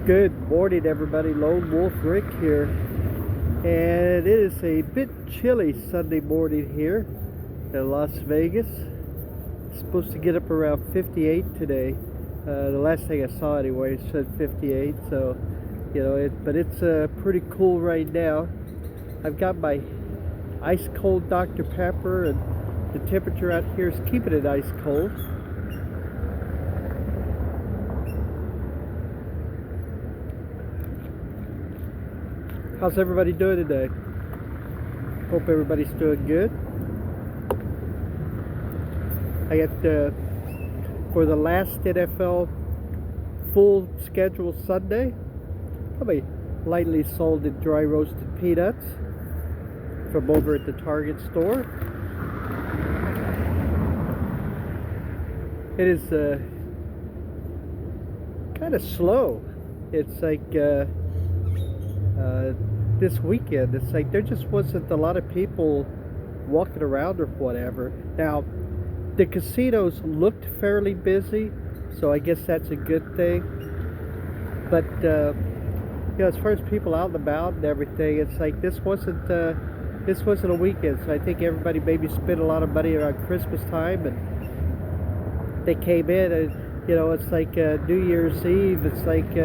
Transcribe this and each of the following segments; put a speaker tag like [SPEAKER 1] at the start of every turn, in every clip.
[SPEAKER 1] Good morning, everybody. Lonewulfrick here, and it is a bit chilly Sunday morning here in Las Vegas. It's supposed to get up around 58 today. The last thing I saw, anyway, said 58. So, but it's pretty cool right now. I've got my ice cold Dr. Pepper, and the temperature out here is keeping it ice cold. How's everybody doing today? Hope everybody's doing good. I got for the last NFL full schedule Sunday, probably lightly salted dry roasted peanuts from over at the Target store. It is kind of slow. It's like this weekend, it's like there just wasn't a lot of people walking around or whatever. Now, the casinos looked fairly busy, so I guess that's a good thing. But as far as people out and about and everything, it's like this wasn't a weekend. So I think everybody maybe spent a lot of money around Christmas time, and they came in, and it's like New Year's Eve. It's like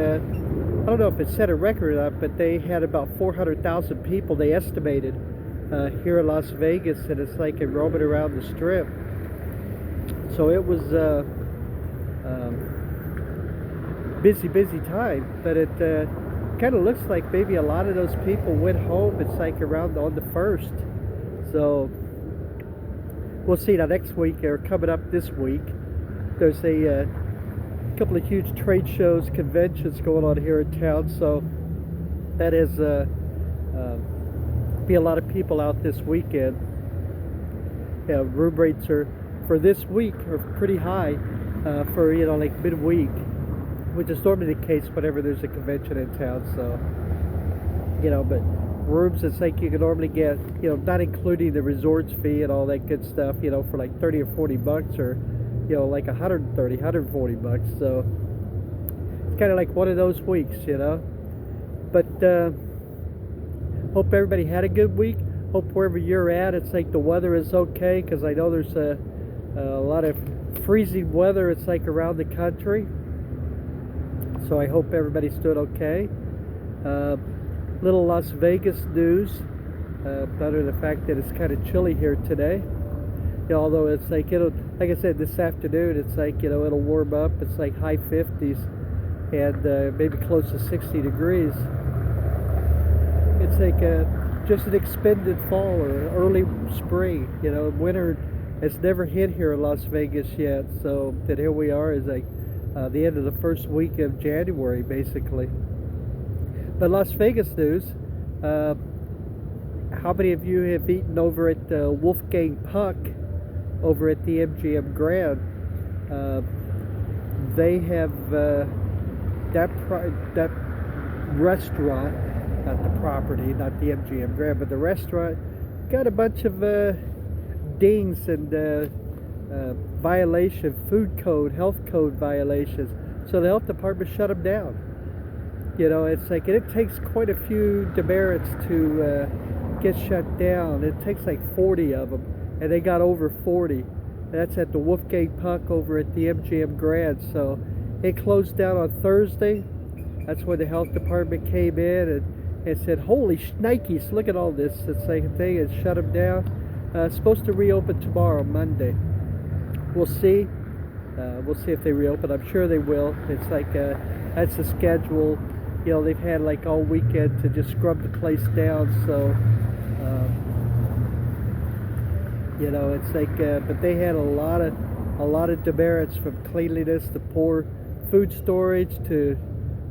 [SPEAKER 1] I don't know if it set a record up, but they had about 400,000 people, they estimated, here in Las Vegas, and it's like roaming around the Strip. So it was busy time, but it kind of looks like maybe a lot of those people went home. It's like around on the 1st. So we'll see. Now next week, or coming up this week, there's a couple of huge trade shows, conventions going on here in town, so that is be a lot of people out this weekend. Room rates are for this week are pretty high for like midweek, which is normally the case whenever there's a convention in town. So but rooms, it's like you can normally get, not including the resorts fee and all that good stuff, for like 30 or 40 bucks, or like 130, 140 bucks. So it's kind of like one of those weeks, but hope everybody had a good week. Hope wherever you're at, it's like the weather is okay, because I know there's a lot of freezing weather, it's like around the country. So I hope everybody's doing okay. Little Las Vegas news, other than the fact that it's kind of chilly here today. Although it's like, like I said, this afternoon, it's like, it'll warm up. It's like high 50s and maybe close to 60 degrees. It's like just an expended fall or early spring. Winter has never hit here in Las Vegas yet. So that here we are is like the end of the first week of January, basically. But Las Vegas news, how many of you have eaten over at Wolfgang Puck over at the MGM Grand? They have that restaurant, not the property, not the MGM Grand, but the restaurant got a bunch of dings and food code, health code violations. So the health department shut them down. It's like, and it takes quite a few demerits to get shut down. It takes like 40 of them, and they got over 40. That's at the Wolfgang Puck over at the MGM Grand. So it closed down on Thursday. That's when the health department came in and said, holy shnikes, look at all this. It's like a thing, and shut them down. Supposed to reopen tomorrow, Monday. We'll see. We'll see if they reopen. I'm sure they will. It's like that's the schedule. They've had like all weekend to just scrub the place down. So it's like, but they had a lot of demerits, from cleanliness to poor food storage to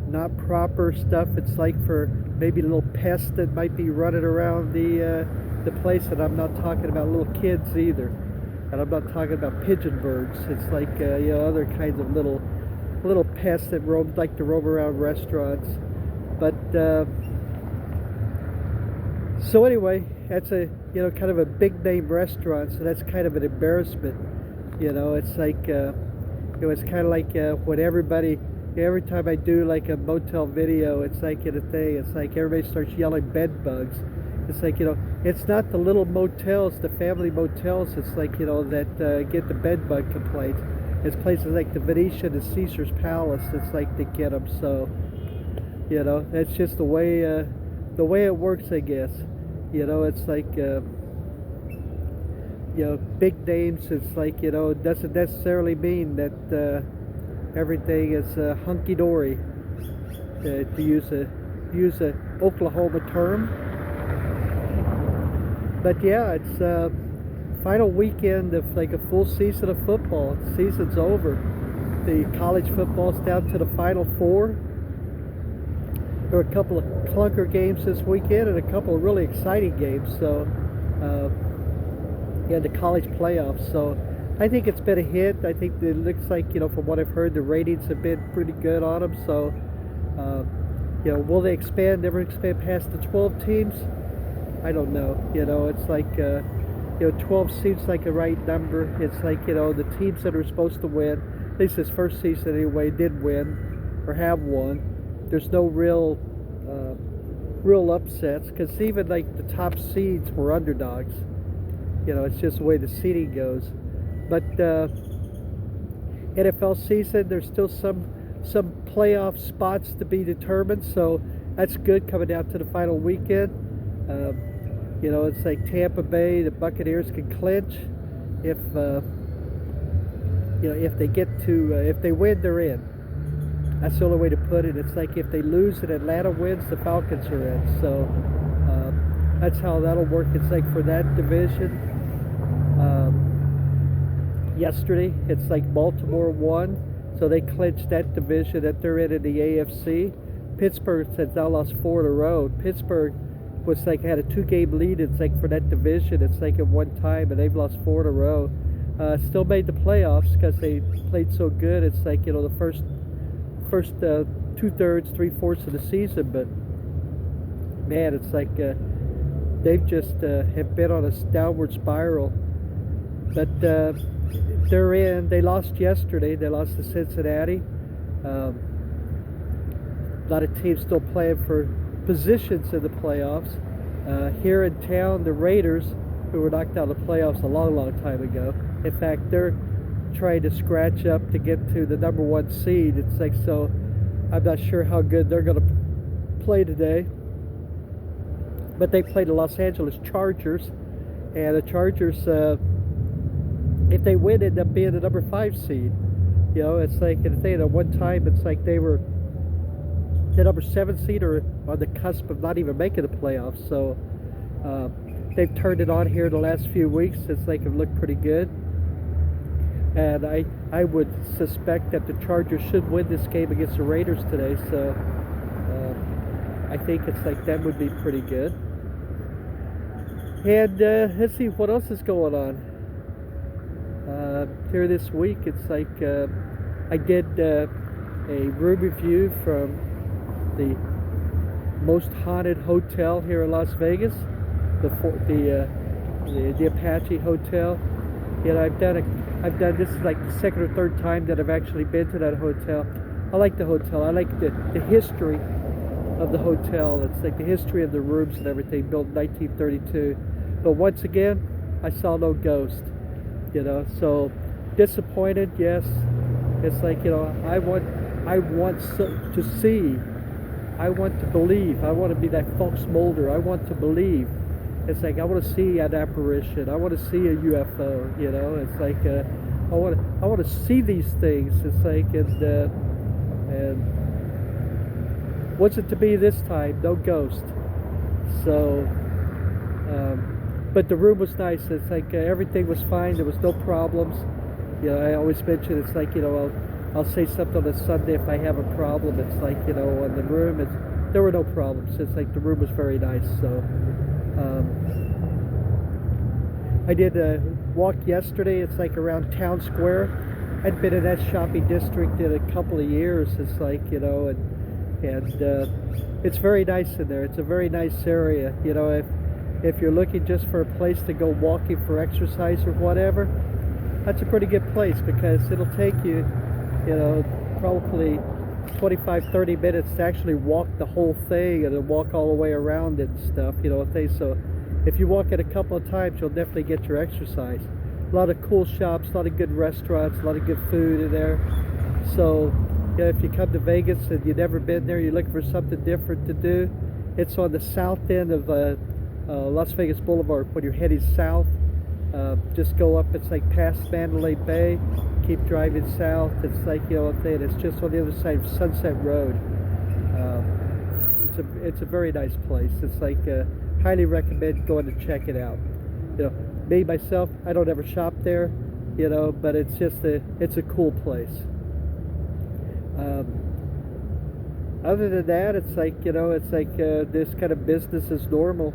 [SPEAKER 1] not proper stuff. It's like for maybe little pests that might be running around the place, and I'm not talking about little kids either, and I'm not talking about pigeon birds. It's like other kinds of little pests that like to roam around restaurants. But so anyway, that's a kind of a big name restaurant, so that's kind of an embarrassment. It's like it's kind of like when everybody every time I do like a motel video, it's like in a thing. It's like everybody starts yelling bed bugs. It's like, it's not the little motels, the family motels. It's like, that get the bed bug complaints. It's places like the Venetian and Caesar's Palace. It's like they get them. So, that's just the way it works, I guess. It's like, big names. It's like, doesn't necessarily mean that everything is hunky-dory, to use a Oklahoma term. But yeah, it's final weekend of like a full season of football. The season's over. The college football's down to the Final Four. There were a couple of clunker games this weekend and a couple of really exciting games. So, the college playoffs. So, I think it's been a hit. I think it looks like, from what I've heard, the ratings have been pretty good on them. So, will they never expand past the 12 teams? I don't know. It's like, 12 seems like a right number. It's like, the teams that are supposed to win, at least this first season anyway, did win or have won. There's no real upsets, because even like the top seeds were underdogs. It's just the way the seeding goes. But NFL season, there's still some playoff spots to be determined, so that's good coming down to the final weekend. It's like Tampa Bay, the Buccaneers can clinch if they get to if they win, they're in. That's the only way to put it. It's like if they lose and Atlanta wins, the Falcons are in. So that's how that'll work. It's like for that division. Yesterday, it's like Baltimore won, so they clinched that division that they're in the AFC. Pittsburgh has now lost 4 in a row. Pittsburgh was like had a 2-game lead. It's like for that division, it's like at one time, and they've lost 4 in a row. Still made the playoffs because they played so good. It's like the first 2/3, 3/4 of the season, but man, it's like they've just have been on a downward spiral. But they're in. They lost yesterday. They lost to Cincinnati. A lot of teams still playing for positions in the playoffs. Here in town, the Raiders, who were knocked out of the playoffs a long time ago. In fact, they're trying to scratch up to get to the number 1 seed. It's like, so I'm not sure how good they're going to play today. But they played the Los Angeles Chargers, and the Chargers, if they win, end up being the number 5 seed. It's like, at one time, it's like they were the number 7 seed or on the cusp of not even making the playoffs. So they've turned it on here the last few weeks. It's like it looked pretty good. And I would suspect that the Chargers should win this game against the Raiders today. So I think it's like that would be pretty good. And let's see what else is going on. Here this week, it's like I did a room review from the most haunted hotel here in Las Vegas, the Apache Hotel. I've done this is like the second or third time that I've actually been to that hotel. I like the hotel. I like the history of the hotel. It's like the history of the rooms and everything, built in 1932. But once again, I saw no ghost. So disappointed, yes. It's like, I want to see. I want to believe. I want to be that false molder. I want to believe. It's like I want to see an apparition. I want to see a UFO. It's like I want to see these things. It's like and what's it to be this time? No ghost. So, but the room was nice. It's like everything was fine. There was no problems. I always mention it's like I'll say something on a Sunday if I have a problem. It's like on the room. There were no problems. It's like the room was very nice. So. I did a walk yesterday. It's like around Town Square. I'd been in that shopping district in a couple of years. It's like and it's very nice in there. It's a very nice area. If you're looking just for a place to go walking for exercise or whatever, that's a pretty good place because it'll take you, probably 25-30 minutes to actually walk the whole thing and then walk all the way around it and stuff, you know. So if you walk it a couple of times, you'll definitely get your exercise. A lot of cool shops, a lot of good restaurants, a lot of good food in there. So yeah, if you come to Vegas and you've never been there, you're looking for something different to do, it's on the south end of Las Vegas Boulevard. When you're heading south, just go up, it's like past Mandalay Bay, keep driving south, it's like, you know, it's just on the other side of Sunset Road. It's a very nice place. It's like, highly recommend going to check it out. You know, me myself, I don't ever shop there, you know, but it's just it's a cool place. Other than that, it's like, you know, it's like this kind of business as normal,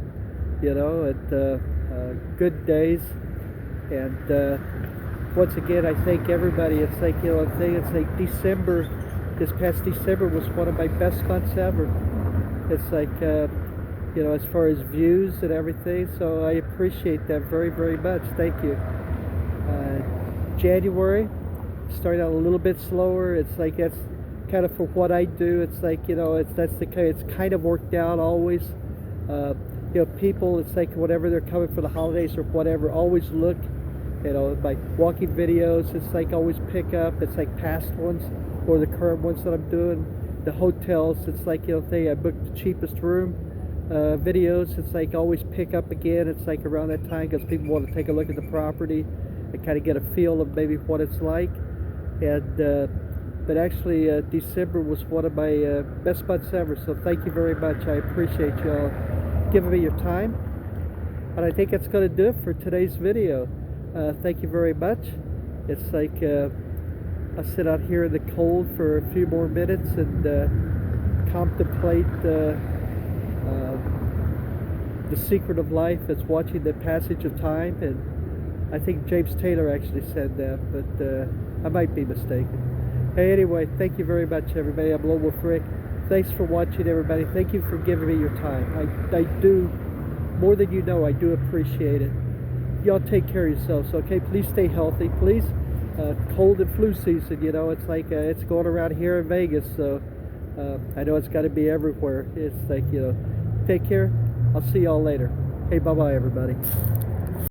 [SPEAKER 1] you know, good days. And once again, I thank everybody. It's like, you know, it's like December, this past December was one of my best months ever. It's like, you know, as far as views and everything, so I appreciate that very, very much. Thank you. January started out a little bit slower. It's like, that's kind of for what I do. It's like, you know, it's kind of worked out always. You know, people, it's like whenever they're coming for the holidays or whatever, always look, you know, my walking videos, it's like always pick up, it's like past ones or the current ones that I'm doing. The hotels, it's like, you know, I booked the cheapest room. Videos, it's like always pick up again. It's like around that time because people want to take a look at the property and kind of get a feel of maybe what it's like. And but actually December was one of my best months ever, so thank you very much. I appreciate you all giving me your time, and I think that's going to do it for today's video. Thank you very much. It's like I'll sit out here in the cold for a few more minutes and contemplate the secret of life. It's watching the passage of time, and I think James Taylor actually said that, but I might be mistaken. Hey, anyway, thank you very much, everybody. I'm Lonewulfrick. Thanks for watching, everybody. Thank you for giving me your time. I do, more than you know, I do appreciate it. Y'all take care of yourselves, okay? Please stay healthy, please. Cold and flu season, you know, it's like, it's going around here in Vegas, so I know it's got to be everywhere. It's like, you know, take care. I'll see y'all later. Hey, bye-bye, everybody.